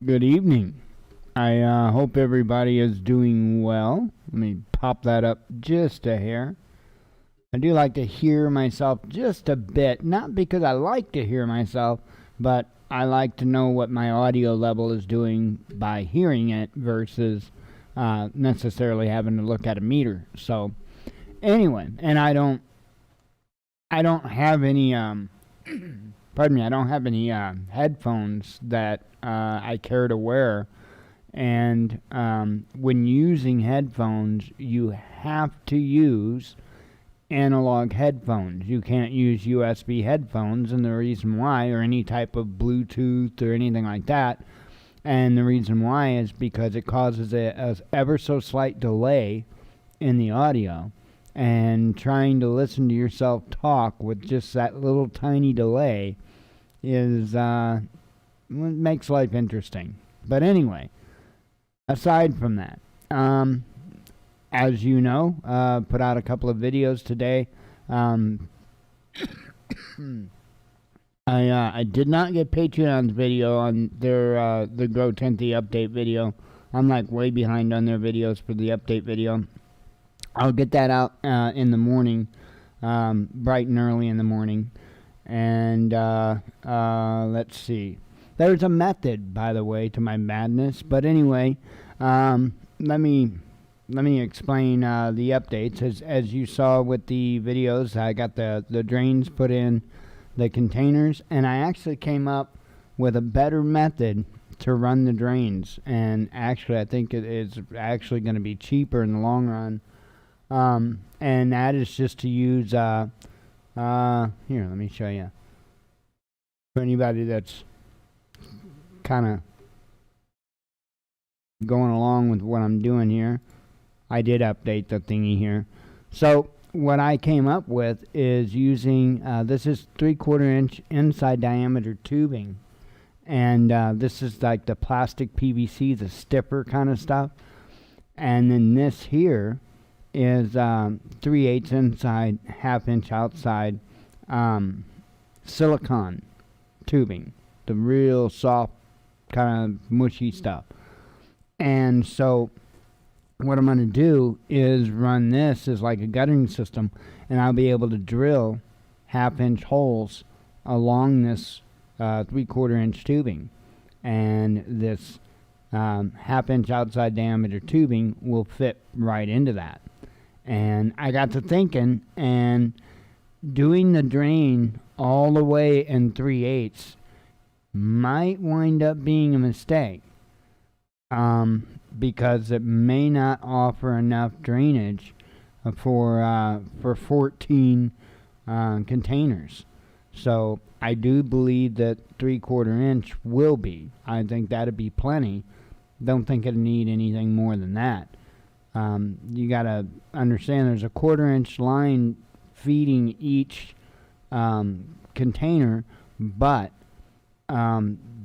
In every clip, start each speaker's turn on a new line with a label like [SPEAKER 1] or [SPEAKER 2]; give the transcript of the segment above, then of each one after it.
[SPEAKER 1] Good evening. I hope everybody is doing well. Let me pop that up just a hair. I do like to hear myself just a bit, not because I like to hear myself, but I like to know what my audio level is doing by hearing it versus necessarily having to look at a meter. So, anyway, and I don't have any pardon me, I don't have any headphones that I care to wear. And when using headphones, you have to use analog headphones. You can't use USB headphones, and the reason why, or any type of Bluetooth or anything like that, and the reason why is because it causes a ever so slight delay in the audio. And trying to listen to yourself talk with just that little tiny delay is makes life interesting. But anyway, aside from that, as you know, put out a couple of videos today. I did not get Patreon's video on their the Grow Tenty update video. I'm like way behind on their videos for the update video. I'll get that out in the morning, bright and early in the morning. And let's see. There's a method, by the way, to my madness. But anyway, let me explain the updates. As you saw with the videos, I got the drains put in the containers, and I actually came up with a better method to run the drains. And actually, I think it is actually going to be cheaper in the long run. And that is just to use, here, let me show you. For anybody that's kind of going along with what I'm doing here, I did update the thingy here. So what I came up with is using, this is 3/4 inch inside diameter tubing. And this is like the plastic PVC, the stiffer kind of stuff. And then this here is 3/8 inside, 1/2 inch outside silicone tubing, the real soft kind of mushy stuff. And so what I'm going to do is run this as like a guttering system, and I'll be able to drill 1/2 inch holes along this 3/4 inch tubing, and this 1/2 inch outside diameter tubing will fit right into that. And I got to thinking, and doing the drain all the way in 3/8 might wind up being a mistake, because it may not offer enough drainage for 14 containers. So I do believe that 3/4 inch will be. I think that'd be plenty. Don't think it'd need anything more than that. You gotta understand there's a 1/4 inch line feeding each container, but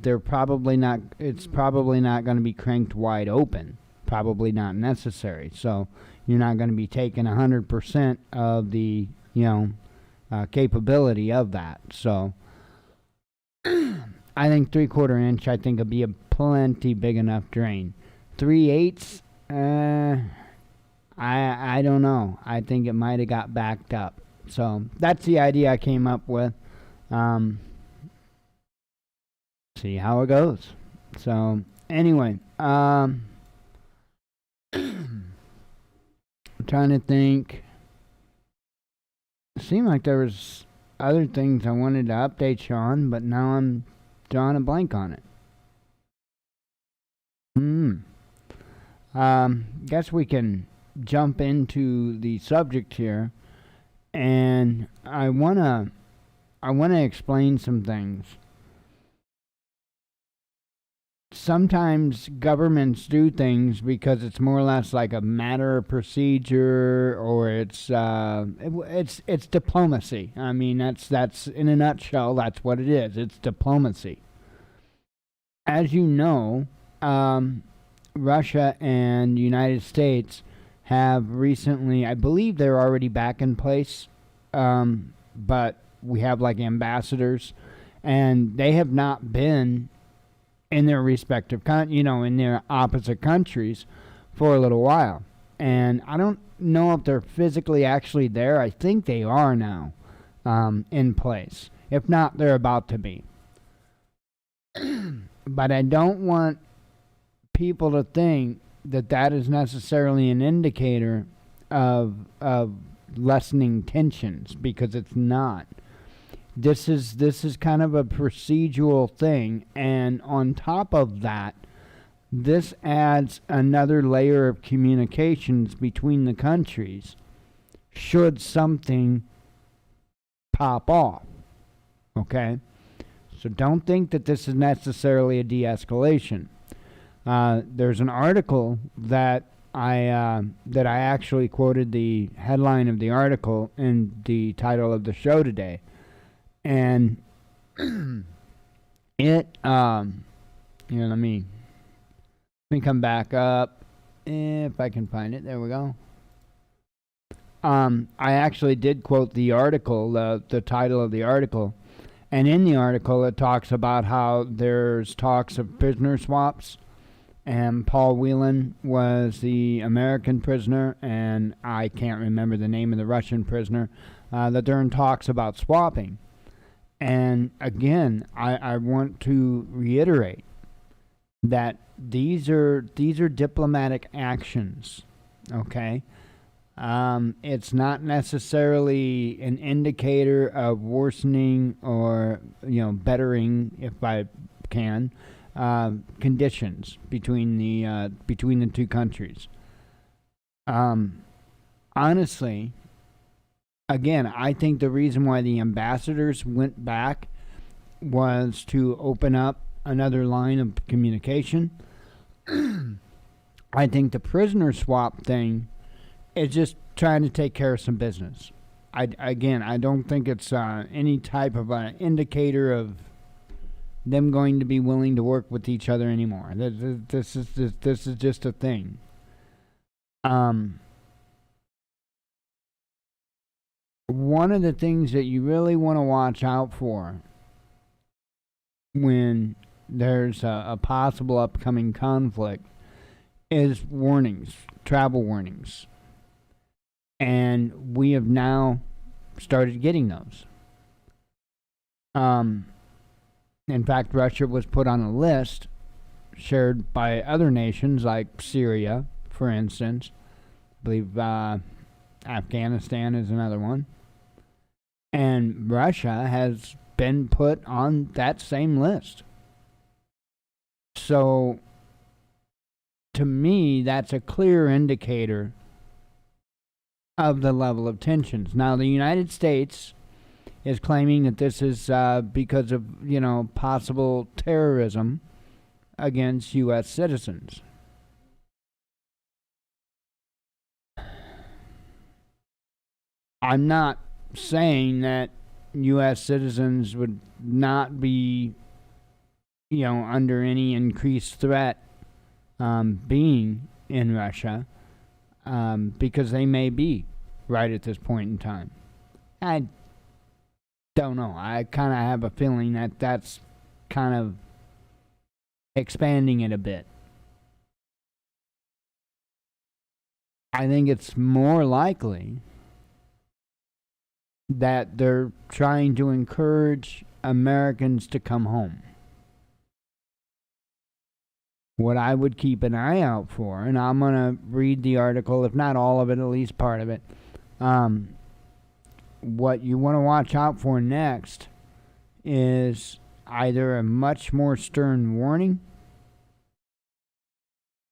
[SPEAKER 1] they're probably not. It's probably not going to be cranked wide open. Probably not necessary. So you're not going to be taking 100% of the capability of that. So I think 3/4 inch. I think would be a plenty big enough drain. 3/8. I don't know. I think it might have got backed up. So that's the idea I came up with. See how it goes. So anyway, I'm trying to think. It seemed like there was other things I wanted to update you on, but now I'm drawing a blank on it. Guess we can jump into the subject here, and I wanna explain some things. Sometimes governments do things because it's more or less like a matter of procedure, or it's diplomacy. I mean, that's in a nutshell, that's what it is. It's diplomacy. As you know, Russia and the United States have recently, I believe they're already back in place, but we have like ambassadors, and they have not been in their respective, in their opposite countries for a little while. And I don't know if they're physically actually there. I think they are now in place. If not, they're about to be. But I don't want people to think that that is necessarily an indicator of lessening tensions, because it's not. This is kind of a procedural thing, and on top of that, this adds another layer of communications between the countries should something pop off. Okay? So don't think that this is necessarily a de-escalation. There's an article that I actually quoted the headline of the article in the title of the show today, and it let me come back up if I can find it. There we go. I actually did quote the article, the title of the article, and in the article it talks about how there's talks of prisoner swaps, and Paul Whelan was the American prisoner, and I can't remember the name of the Russian prisoner, that they're in talks about swapping. And again, I want to reiterate that these are diplomatic actions, okay? It's not necessarily an indicator of worsening or bettering, if I can, conditions between the two countries. Honestly, again, I think the reason why the ambassadors went back was to open up another line of communication. I think the prisoner swap thing is just trying to take care of some business. I don't think it's any type of an indicator of them going to be willing to work with each other anymore. This is just a thing. One of the things that you really want to watch out for when there's a possible upcoming conflict is warnings, travel warnings. And we have now started getting those. In fact, Russia was put on a list shared by other nations like Syria, for instance. I believe Afghanistan is another one. And Russia has been put on that same list. So, to me, that's a clear indicator of the level of tensions. Now, the United States is claiming that this is because of, possible terrorism against U.S. citizens. I'm not saying that U.S. citizens would not be, under any increased threat being in Russia, because they may be right at this point in time. I don't know. I kind of have a feeling that that's kind of expanding it a bit. I think it's more likely that they're trying to encourage Americans to come home. What I would keep an eye out for, and I'm going to read the article, if not all of it, at least part of it. What you want to watch out for next is either a much more stern warning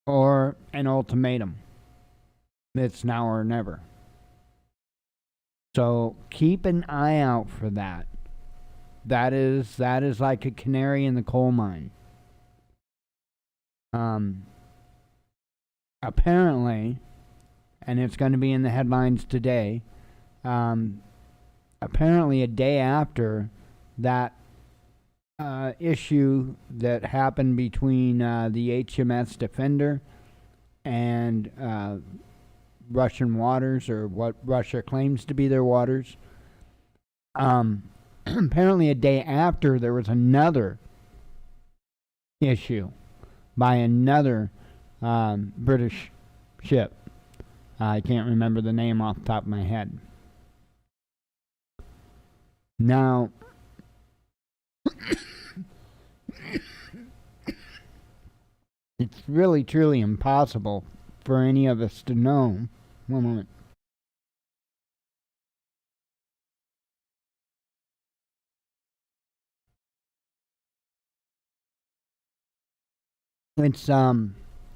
[SPEAKER 1] or an ultimatum. It's now or never. So keep an eye out for that. That is like a canary in the coal mine. Apparently, and it's going to be in the headlines today, apparently a day after that issue that happened between the HMS Defender and Russian waters, or what Russia claims to be their waters. Apparently a day after, there was another issue by another British ship. I can't remember the name off the top of my head. Now, it's really, truly impossible for any of us to know. One moment.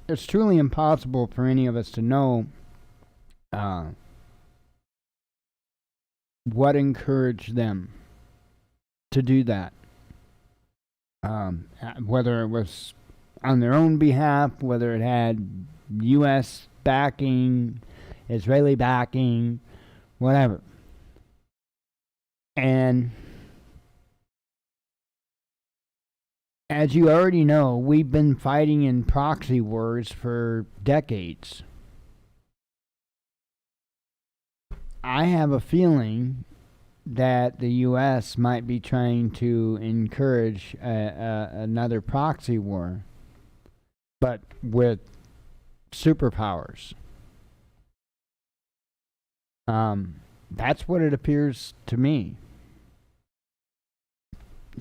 [SPEAKER 1] It's truly impossible for any of us to know what encouraged them to do that. Whether it was on their own behalf, whether it had U.S. backing, Israeli backing, whatever. And as you already know, we've been fighting in proxy wars for decades. I have a feeling that the U.S. might be trying to encourage another proxy war, but with superpowers. That's what it appears to me.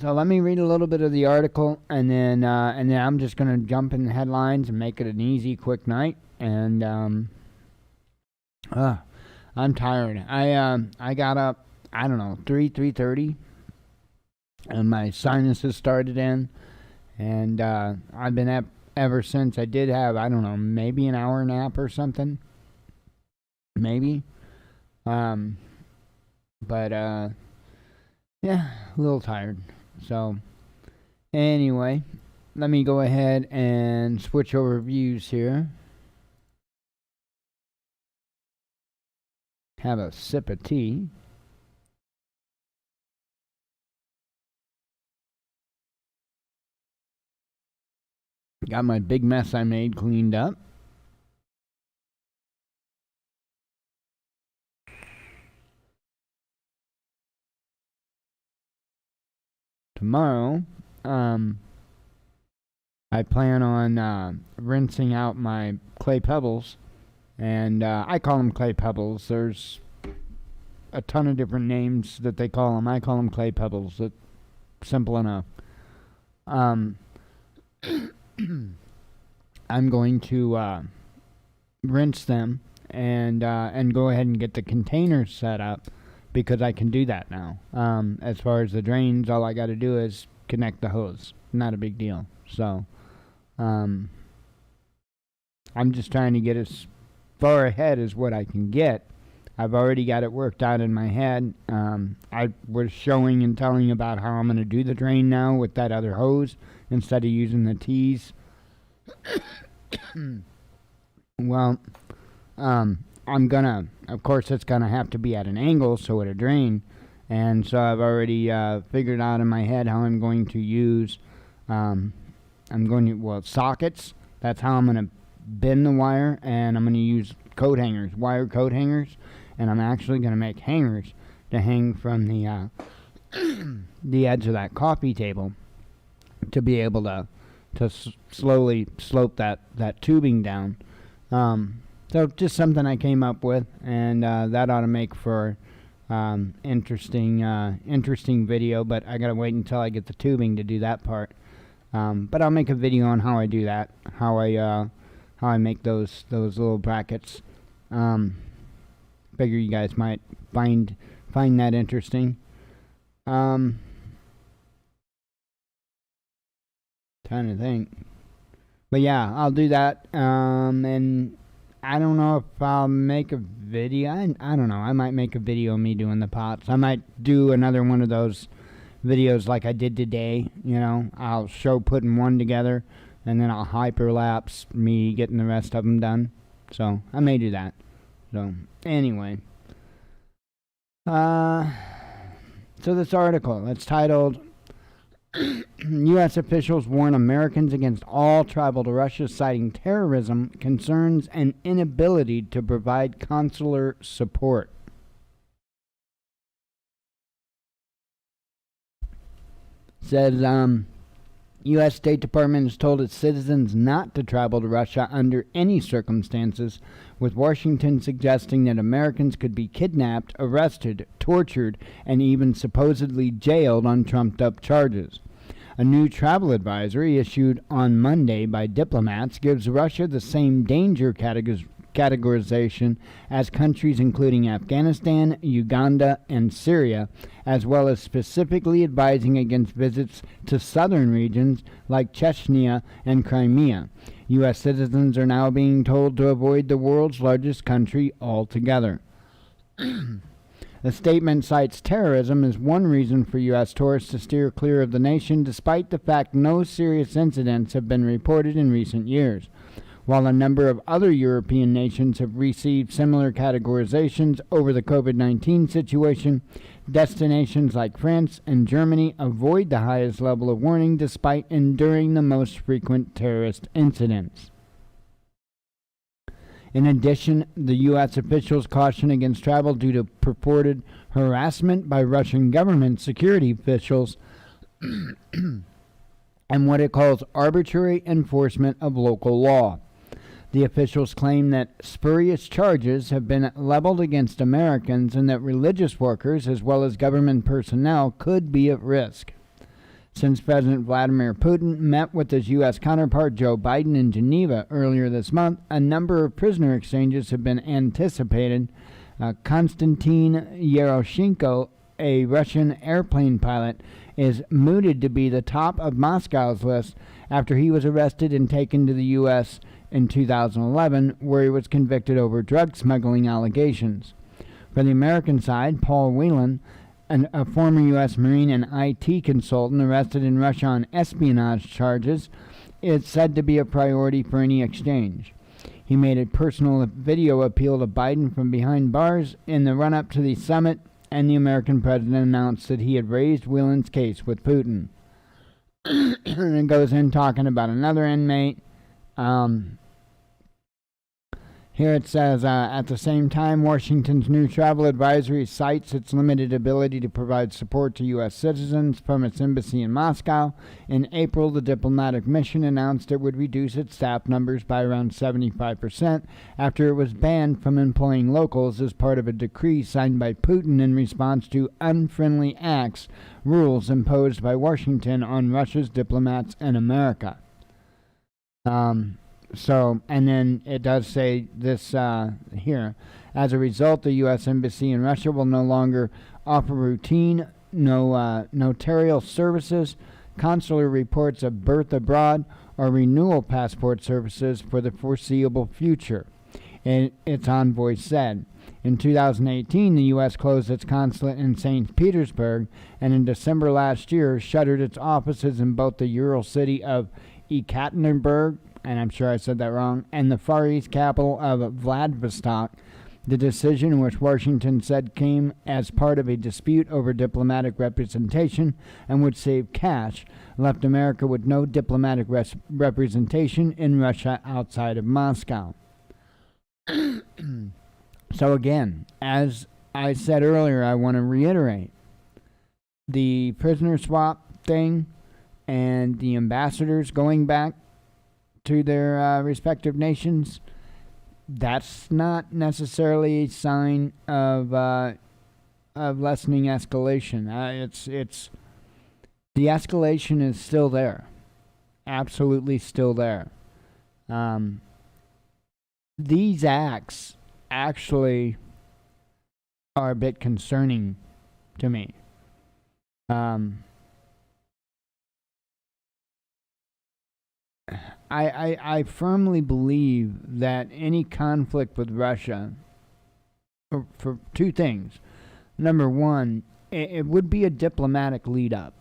[SPEAKER 1] So let me read a little bit of the article, and then I'm just gonna jump in the headlines and make it an easy, quick night. And I'm tired. I got up, I don't know, 3:30, and my sinuses started in, and I've been up ever since. I did have, I don't know, maybe an hour nap or something, maybe. But yeah, a little tired. So anyway, let me go ahead and switch over views here. Have a sip of tea. Got my big mess I made cleaned up. Tomorrow, I plan on rinsing out my clay pebbles, and I call them clay pebbles. There's a ton of different names that they call them. I call them clay pebbles. That's simple enough. I'm going to rinse them and go ahead and get the containers set up, because I can do that now. As far as the drains, all I got to do is connect the hose. Not a big deal. So I'm just trying to get as far ahead as what I can get. I've already got it worked out in my head. I was showing and telling about how I'm going to do the drain now with that other hose instead of using the T's. Well, I'm gonna, of course, it's gonna have to be at an angle so it'll drain, and so I've already figured out in my head how I'm going to use. Sockets. That's how I'm gonna bend the wire, and I'm gonna use coat hangers, wire coat hangers, and I'm actually gonna make hangers to hang from the the edge of that coffee table to be able to slowly slope that tubing down. So just something I came up with, and that ought to make for interesting video. But I gotta wait until I get the tubing to do that part. But I'll make a video on how I do that, how I make those little brackets. Figure you guys might find that interesting. Trying to think, but yeah, I'll do that. And I don't know if I'll make a video. I don't know. I might make a video of me doing the pots. I might do another one of those videos like I did today. You know, I'll show putting one together, and then I'll hyperlapse me getting the rest of them done. So I may do that. So anyway, so this article, it's titled U.S. officials warn Americans against all travel to Russia, citing terrorism concerns and inability to provide consular support. Says, U.S. State Department has told its citizens not to travel to Russia under any circumstances, with Washington suggesting that Americans could be kidnapped, arrested, tortured, and even supposedly jailed on trumped-up charges. A new travel advisory issued on Monday by diplomats gives Russia the same danger categorization as countries including Afghanistan, Uganda, and Syria, as well as specifically advising against visits to southern regions like Chechnya and Crimea. U.S. citizens are now being told to avoid the world's largest country altogether. The statement cites terrorism as one reason for U.S. tourists to steer clear of the nation, despite the fact no serious incidents have been reported in recent years. While a number of other European nations have received similar categorizations over the COVID-19 situation, destinations like France and Germany avoid the highest level of warning despite enduring the most frequent terrorist incidents. In addition, the U.S. officials caution against travel due to purported harassment by Russian government security officials and what it calls arbitrary enforcement of local law. The officials claim that spurious charges have been leveled against Americans and that religious workers, as well as government personnel, could be at risk. Since President Vladimir Putin met with his U.S. counterpart Joe Biden in Geneva earlier this month, a number of prisoner exchanges have been anticipated. Konstantin Yeroshenko, a Russian airplane pilot, is mooted to be the top of Moscow's list after he was arrested and taken to the U.S. in 2011, where he was convicted over drug smuggling allegations. For the American side, Paul Whelan, a former U.S. Marine and IT consultant arrested in Russia on espionage charges, is said to be a priority for any exchange. He made a personal video appeal to Biden from behind bars in the run-up to the summit, and the American president announced that he had raised Whelan's case with Putin. And it goes in talking about another inmate. Here it says, at the same time, Washington's new travel advisory cites its limited ability to provide support to U.S. citizens from its embassy in Moscow. In April, the diplomatic mission announced it would reduce its staff numbers by around 75% after it was banned from employing locals as part of a decree signed by Putin in response to unfriendly acts, rules imposed by Washington on Russia's diplomats in America. And then it does say this here. As a result, the U.S. Embassy in Russia will no longer offer routine notarial services, consular reports of birth abroad, or renewal passport services for the foreseeable future, its envoy said. In 2018, the U.S. closed its consulate in St. Petersburg, and in December last year shuttered its offices in both the Ural city of Ekaterinburg, and I'm sure I said that wrong, and the Far East capital of Vladivostok. The decision, which Washington said came as part of a dispute over diplomatic representation and would save cash, left America with no diplomatic representation in Russia outside of Moscow. So again, as I said earlier, I want to reiterate, the prisoner swap thing and the ambassadors going back to their respective nations, that's not necessarily a sign of lessening escalation. It's the escalation is still there, absolutely still there. These acts actually are a bit concerning to me. I firmly believe that any conflict with Russia, for two things. Number one, it would be a diplomatic lead up.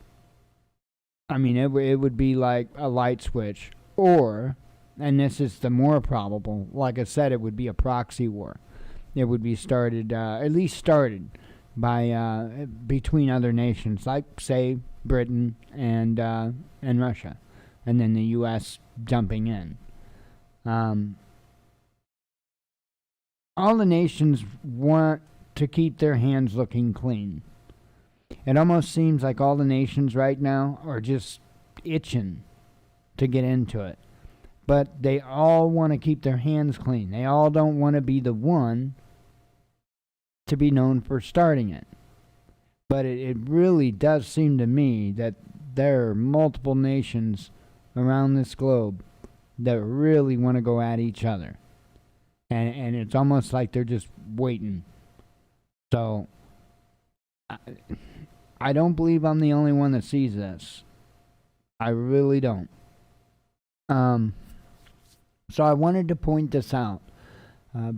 [SPEAKER 1] I mean, it would be like a light switch. Or, and this is the more probable, like I said, it would be a proxy war. It would be started, at least started, by between other nations, like, say, Britain and Russia. And then the U.S. jumping in. All the nations want to keep their hands looking clean. It almost seems like all the nations right now are just itching to get into it. But they all want to keep their hands clean. They all don't want to be the one to be known for starting it. But it really does seem to me that there are multiple nations around this globe that really want to go at each other. And it's almost like they're just waiting. So, I don't believe I'm the only one that sees this. I really don't. So I wanted to point this out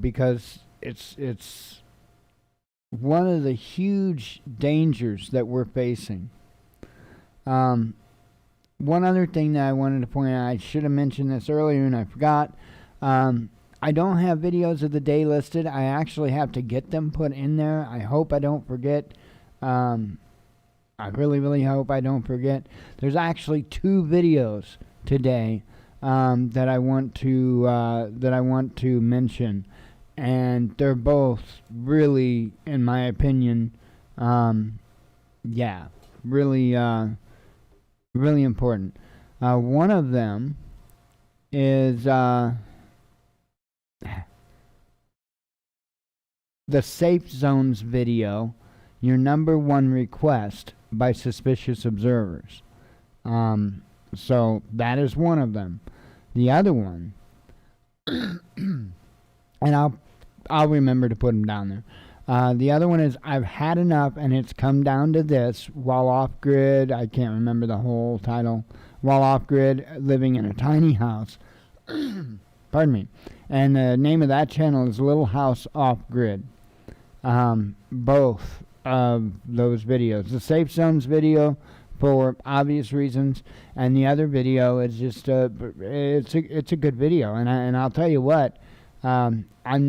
[SPEAKER 1] because it's one of the huge dangers that we're facing. One other thing that I wanted to point out, I should have mentioned this earlier and I forgot. I don't have videos of the day listed. I actually have to get them put in there. I hope I don't forget. I really, really hope I don't forget. There's actually 2 videos today that I want to mention, and they're both really, in my opinion, really important. One of them is the Safe Zones video, your #1 request by suspicious observers. So that is one of them. The other one, and I'll remember to put them down there. The other one is I've had enough, and it's come down to this: while off grid, I can't remember the whole title. While off grid, living in a tiny house. Pardon me. And the name of that channel is Little House Off Grid. Both of those videos. The Safe Zones video, for obvious reasons, and the other video is just it's a good video, and I'll tell you what, I am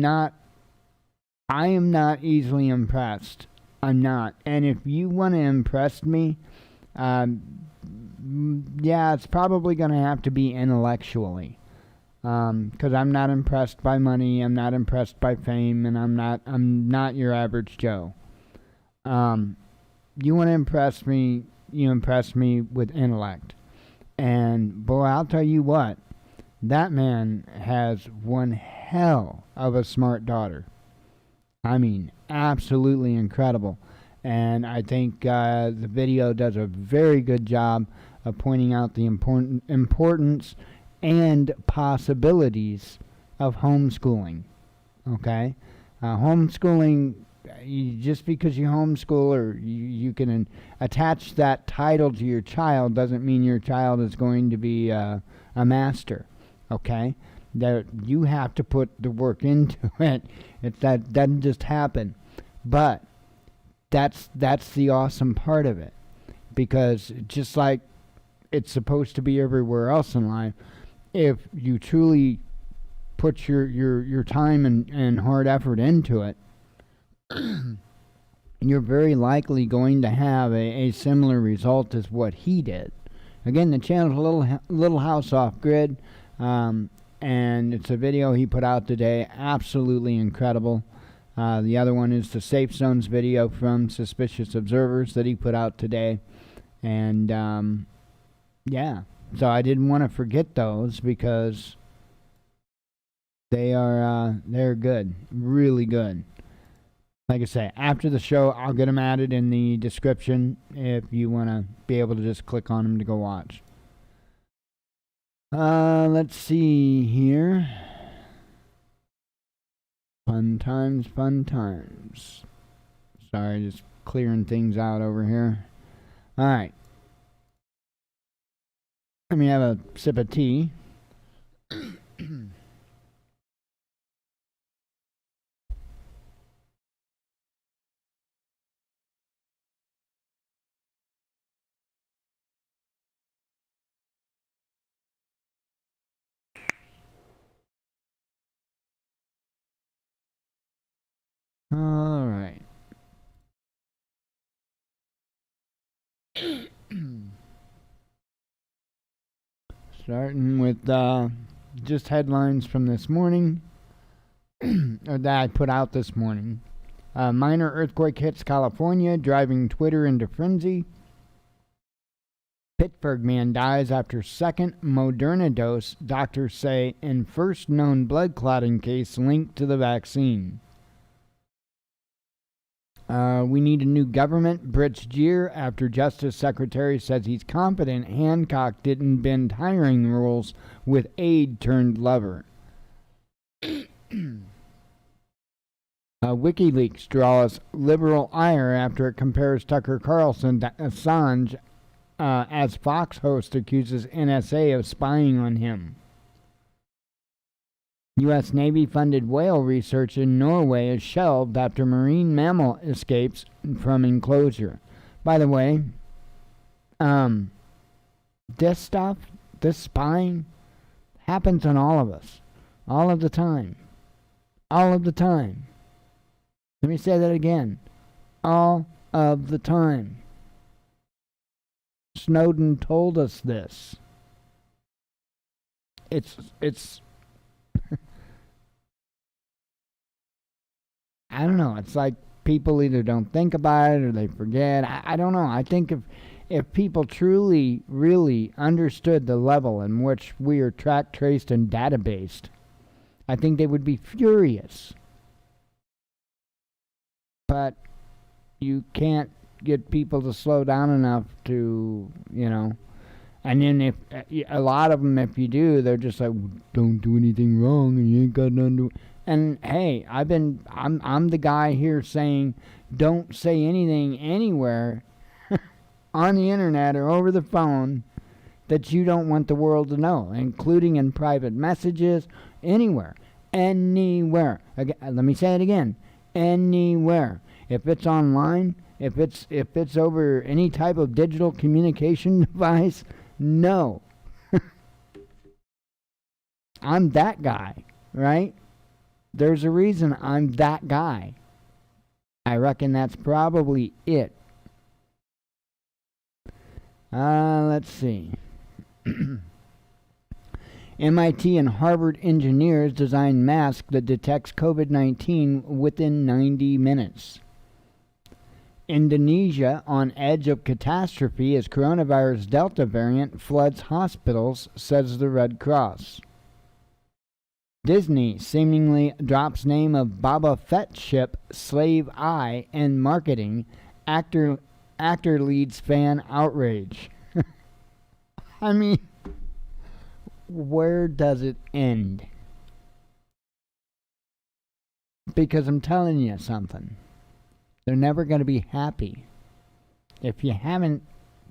[SPEAKER 1] not easily impressed. I'm not, and if you want to impress me, it's probably going to have to be intellectually, because I'm not impressed by money, I'm not impressed by fame, and I'm not your average Joe. You want to impress me, you impress me with intellect. And boy, I'll tell you what, that man has one hell of a smart daughter. I mean, absolutely incredible. And I think the video does a very good job of pointing out the importance and possibilities of homeschooling. Okay? Homeschooling, just because you homeschool or you can attach that title to your child doesn't mean your child is going to be a master. Okay? That you have to put the work into it. That doesn't just happen. But that's the awesome part of it. Because just like it's supposed to be everywhere else in life, if you truly put your time and hard effort into it, you're very likely going to have a similar result as what he did. Again, the channel's Little House Off Grid, and it's a video he put out today. Absolutely incredible. The other one is the Safe Zones video from Suspicious Observers that he put out today. And, so I didn't want to forget those because they're good. Really good. Like I say, after the show, I'll get them added in the description if you want to be able to just click on them to go watch. Let's see here. Fun times, fun times. Sorry, just clearing things out over here. Alright. Let me have a sip of tea. All right. Starting with just headlines from this morning, or that I put out this morning. Minor earthquake hits California, driving Twitter into frenzy. Pittsburgh man dies after second Moderna dose, doctors say, in first known blood clotting case linked to the vaccine. We need a new government. Brits jeer after Justice Secretary says he's confident Hancock didn't bend hiring rules with aide turned lover. WikiLeaks draws liberal ire after it compares Tucker Carlson to Assange as Fox host accuses NSA of spying on him. U.S. Navy-funded whale research in Norway is shelved after marine mammal escapes from enclosure. By the way, this stuff, this spying, happens on all of us. All of the time. All of the time. Let me say that again. All of the time. Snowden told us this. It's I don't know. It's like people either don't think about it or they forget. I don't know. I think if people truly, really understood the level in which we are tracked, traced, and databased, I think they would be furious. But you can't get people to slow down enough to, and then if a lot of them, if you do, they're just like, don't do anything wrong and you ain't got nothing to. And hey, I'm the guy here saying, don't say anything anywhere on the internet or over the phone that you don't want the world to know, including in private messages, anywhere. Anywhere. Again, let me say it again. Anywhere. If it's online, if it's over any type of digital communication device, no. I'm that guy, right? There's a reason I'm that guy. I reckon that's probably it. Let's see. MIT and Harvard engineers design mask that detects COVID-19 within 90 minutes. Indonesia on edge of catastrophe as coronavirus Delta variant floods hospitals, says the Red Cross. Disney seemingly drops name of Boba Fett ship Slave Eye in marketing. Actor leads fan outrage. I mean, where does it end? Because I'm telling you something. They're never going to be happy. If you haven't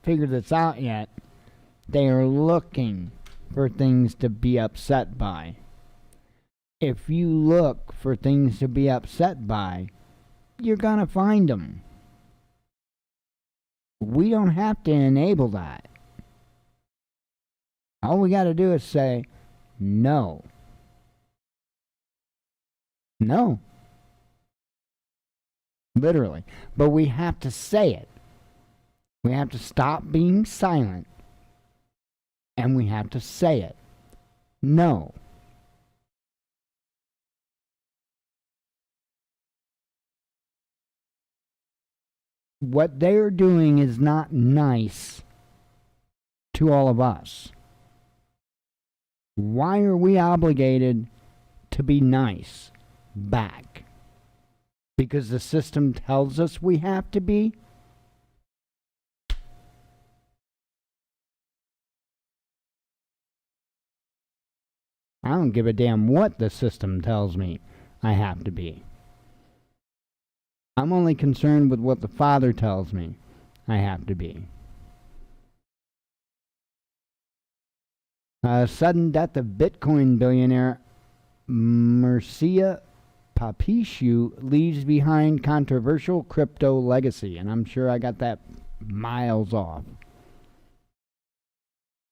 [SPEAKER 1] figured this out yet, they are looking for things to be upset by. If you look for things to be upset by, you're going to find them. We don't have to enable that. All we got to do is say, no. No. Literally. But we have to say it. We have to stop being silent. And we have to say it. No. What they're doing is not nice to all of us. Why are we obligated to be nice back? Because the system tells us we have to be? I don't give a damn what the system tells me I have to be. I'm only concerned with what the Father tells me I have to be. Sudden death of Bitcoin billionaire Mircea Papiciu leaves behind controversial crypto legacy. And I'm sure I got that miles off.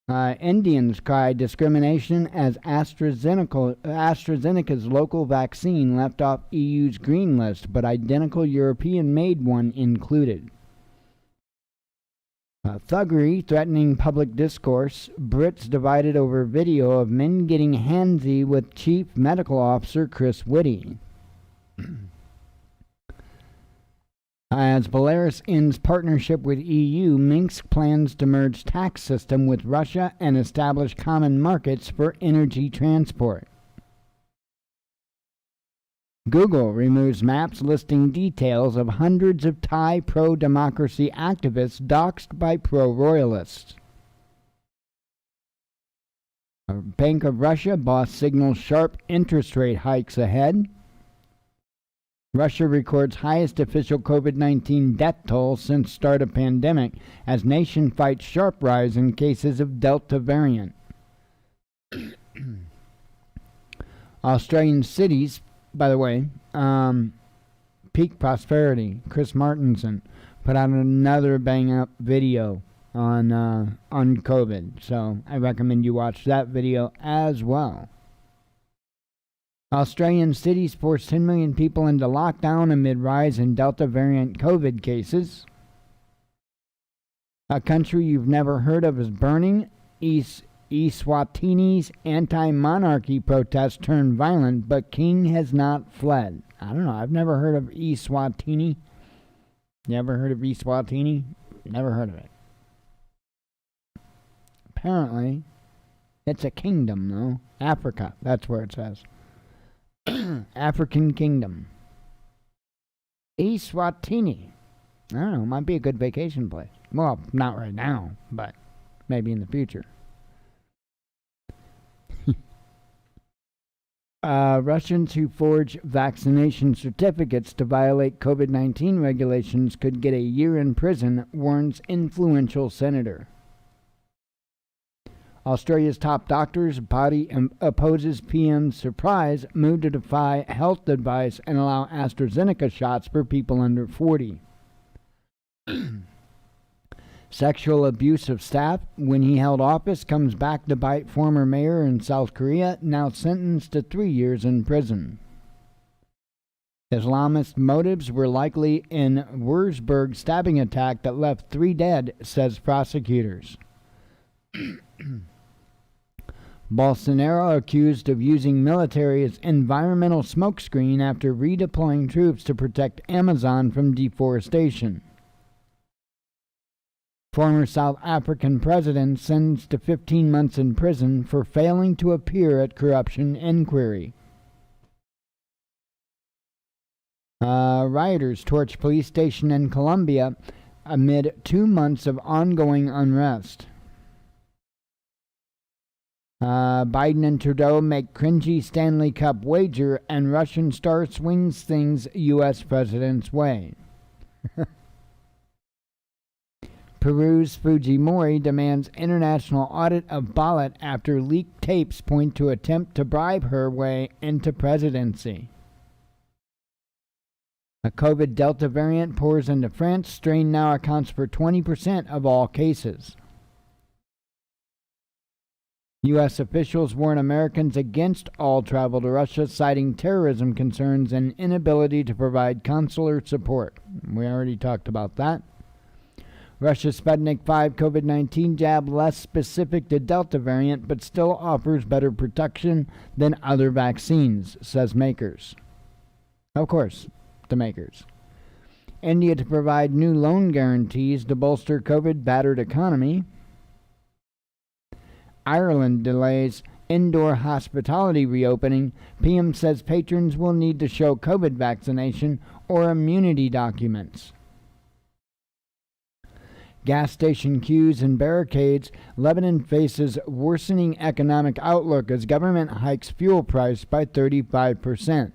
[SPEAKER 1] Indians cry discrimination as AstraZeneca's local vaccine left off EU's green list, but identical European-made one included. Thuggery threatening public discourse. Brits divided over video of men getting handsy with Chief Medical Officer Chris Whitty. As Belarus ends partnership with EU, Minsk plans to merge tax system with Russia and establish common markets for energy transport. Google removes maps listing details of hundreds of Thai pro-democracy activists doxxed by pro-royalists. Bank of Russia boss signals sharp interest rate hikes ahead. Russia records highest official COVID-19 death toll since start of pandemic as nation fights sharp rise in cases of Delta variant. Australian cities, by the way, peak prosperity. Chris Martinson put out another bang-up video on COVID, so I recommend you watch that video as well. Australian cities forced 10 million people into lockdown amid rise in Delta variant COVID cases. A country you've never heard of is burning. Eswatini's anti-monarchy protests turned violent, but King has not fled. I don't know. I've never heard of Eswatini. You ever heard of Eswatini? Never heard of it. Apparently, it's a kingdom, though. Africa. That's where it says. African kingdom. Eswatini. I don't know. Might be a good vacation place. Well, not right now, but maybe in the future. Russians who forge vaccination certificates to violate COVID-19 regulations could get a year in prison, warns influential senator. Australia's top doctors' body opposes PM's surprise move to defy health advice and allow AstraZeneca shots for people under 40. Sexual abuse of staff when he held office comes back to bite former mayor in South Korea, now sentenced to 3 years in prison. Islamist motives were likely in Wurzburg stabbing attack that left 3 dead, says prosecutors. Bolsonaro accused of using military as environmental smokescreen after redeploying troops to protect Amazon from deforestation. Former South African president sentenced to 15 months in prison for failing to appear at corruption inquiry. Rioters torch police station in Colombia amid 2 months of ongoing unrest. Biden and Trudeau make cringy Stanley Cup wager, and Russian star swings things U.S. president's way. Peru's Fujimori demands international audit of ballot after leaked tapes point to attempt to bribe her way into presidency. A COVID Delta variant pours into France. Strain now accounts for 20% of all cases. U.S. officials warn Americans against all travel to Russia, citing terrorism concerns and inability to provide consular support. We already talked about that. Russia's Sputnik V COVID-19 jab less specific to Delta variant, but still offers better protection than other vaccines, says makers. Of course, the makers. India to provide new loan guarantees to bolster COVID-battered economy. Ireland delays indoor hospitality reopening. PM says patrons will need to show COVID vaccination or immunity documents. Gas station queues and barricades. Lebanon faces worsening economic outlook as government hikes fuel price by 35%.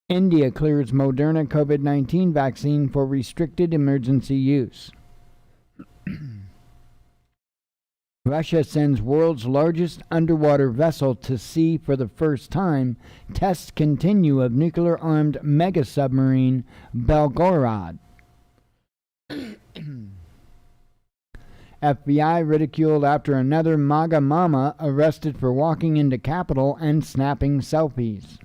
[SPEAKER 1] India clears Moderna COVID-19 vaccine for restricted emergency use. Russia sends world's largest underwater vessel to sea for the first time. Tests continue of nuclear-armed mega-submarine Belgorod. FBI ridiculed after another MAGA mama arrested for walking into Capitol and snapping selfies.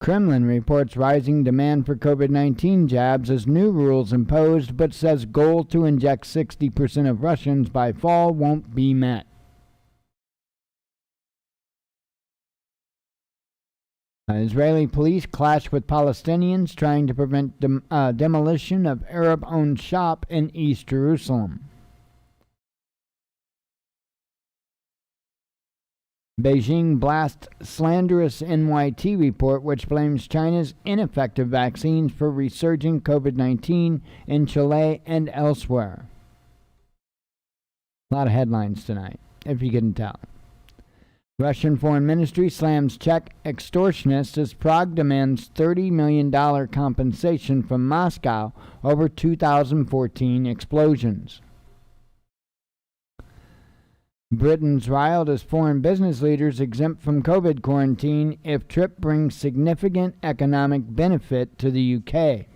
[SPEAKER 1] Kremlin reports rising demand for COVID-19 jabs as new rules imposed, but says goal to inject 60% of Russians by fall won't be met. Israeli police clash with Palestinians trying to prevent demolition of Arab-owned shop in East Jerusalem. Beijing blasts slanderous NYT report which blames China's ineffective vaccines for resurging COVID-19 in Chile and elsewhere. A lot of headlines tonight, if you couldn't tell. Russian Foreign Ministry slams Czech extortionists as Prague demands $30 million compensation from Moscow over 2014 explosions. Britain's riled as foreign business leaders exempt from COVID quarantine if trip brings significant economic benefit to the UK.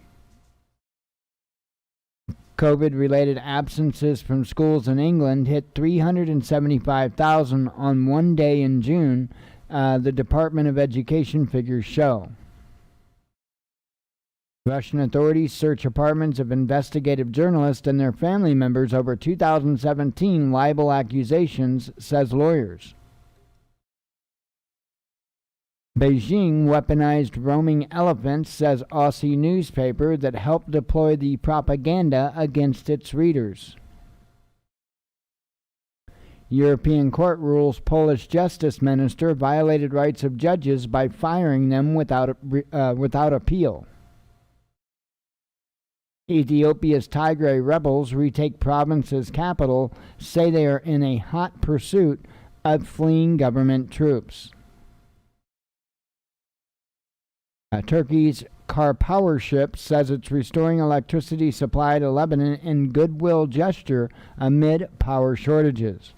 [SPEAKER 1] COVID-related absences from schools in England hit 375,000 on one day in June, the Department of Education figures show. Russian authorities search apartments of investigative journalists and their family members over 2017 libel accusations, says lawyers. Beijing weaponized roaming elephants, says Aussie newspaper that helped deploy the propaganda against its readers. European court rules Polish justice minister violated rights of judges by firing them without appeal. Ethiopia's Tigray rebels retake province's capital, say they are in a hot pursuit of fleeing government troops. Turkey's car power ship says it's restoring electricity supply to Lebanon in goodwill gesture amid power shortages.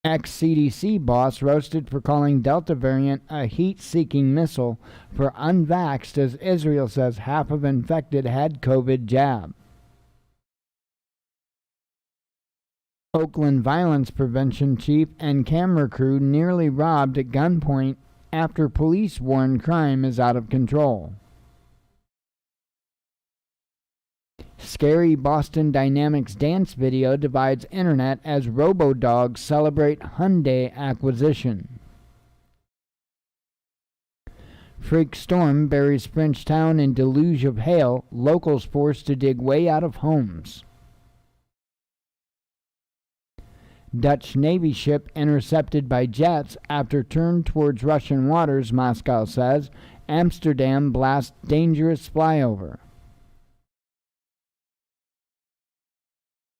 [SPEAKER 1] Ex-CDC boss roasted for calling Delta variant a heat-seeking missile for unvaxxed as Israel says half of infected had COVID jab. Oakland violence prevention chief and camera crew nearly robbed at gunpoint after police warn crime is out of control. Scary Boston Dynamics dance video divides internet as Robodogs celebrate Hyundai acquisition. Freak storm buries French town in deluge of hail, locals forced to dig way out of homes. Dutch Navy ship intercepted by jets after turn towards Russian waters, Moscow says. Amsterdam blasts dangerous flyover.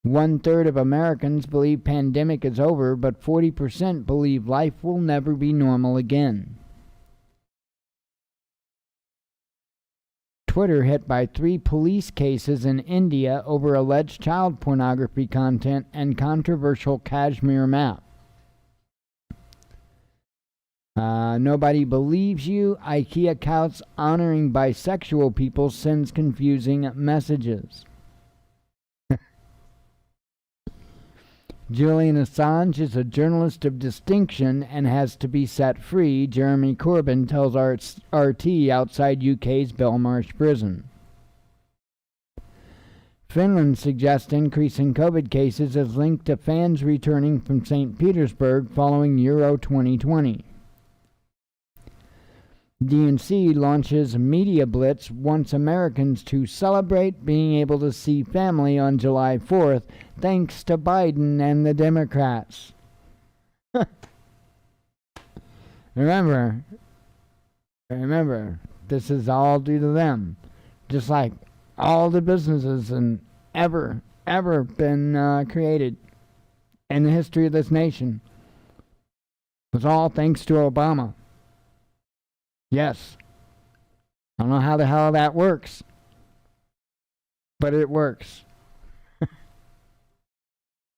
[SPEAKER 1] 1/3 of Americans believe pandemic is over, but 40% believe life will never be normal again. Twitter hit by 3 police cases in India over alleged child pornography content and controversial Kashmir map. Nobody believes you. IKEA touts honoring bisexual people sends confusing messages. Julian Assange is a journalist of distinction and has to be set free, Jeremy Corbyn tells RT outside UK's Belmarsh prison. Finland suggests increase in COVID cases is linked to fans returning from St. Petersburg following Euro 2020. DNC launches Media Blitz, wants Americans to celebrate being able to see family on July 4th, thanks to Biden and the Democrats. Remember, this is all due to them. Just like all the businesses and ever been created in the history of this nation. It was all thanks to Obama. Yes. I don't know how the hell that works, but it works.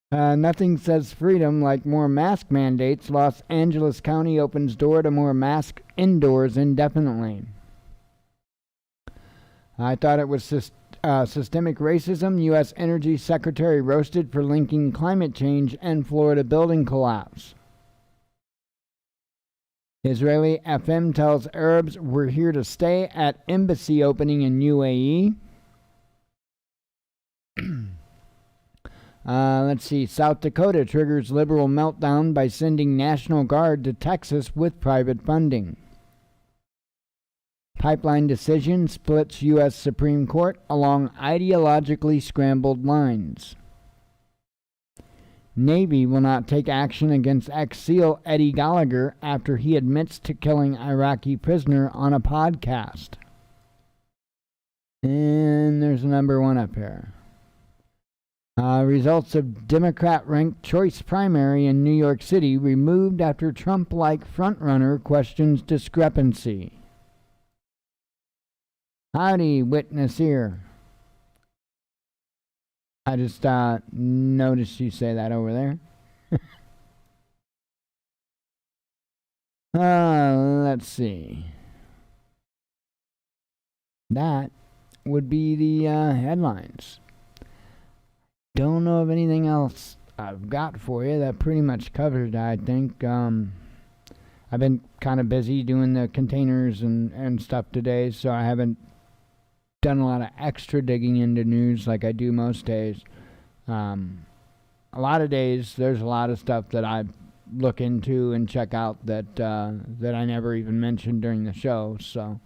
[SPEAKER 1] Nothing says freedom like more mask mandates. Los Angeles County opens door to more masks indoors indefinitely. I thought it was systemic racism. U.S. Energy Secretary roasted for linking climate change and Florida building collapse. Israeli FM tells Arabs we're here to stay at embassy opening in UAE. Let's see. South Dakota triggers liberal meltdown by sending National Guard to Texas with private funding. Pipeline decision splits U.S. Supreme Court along ideologically scrambled lines. Navy will not take action against ex-SEAL Eddie Gallagher after he admits to killing Iraqi prisoner on a podcast. And there's a number one up here. Results of Democrat-ranked choice primary in New York City removed after Trump-like frontrunner questions discrepancy. Howdy, witness here. I just noticed you say that over there. Let's see. That would be the headlines. Don't know of anything else I've got for you. That pretty much covered, I think. I've been kind of busy doing the containers and stuff today, so I haven't done a lot of extra digging into news like I do most days. A lot of days there's a lot of stuff that I look into and check out that I never even mentioned during the show. So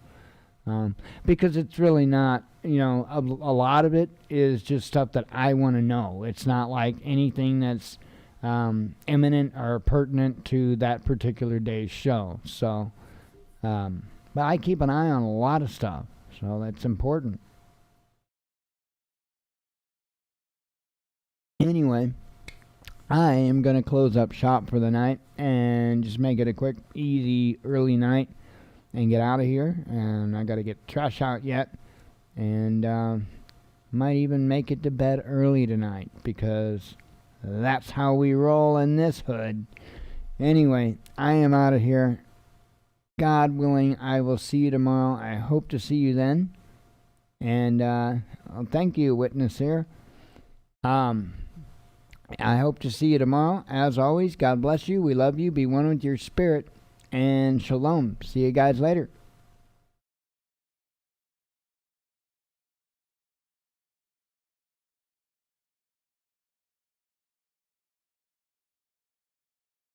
[SPEAKER 1] because it's really not, a lot of it is just stuff that I want to know. It's not like anything that's imminent or pertinent to that particular day's show. So but I keep an eye on a lot of stuff. So that's important. Anyway, I am going to close up shop for the night and just make it a quick, easy, early night and get out of here. And I got to get trash out yet. And might even make it to bed early tonight because that's how we roll in this hood. Anyway, I am out of here. God willing, I will see you tomorrow. I hope to see you then. And thank you, witness here. I hope to see you tomorrow. As always, God bless you. We love you. Be one with your spirit. And shalom. See you guys later.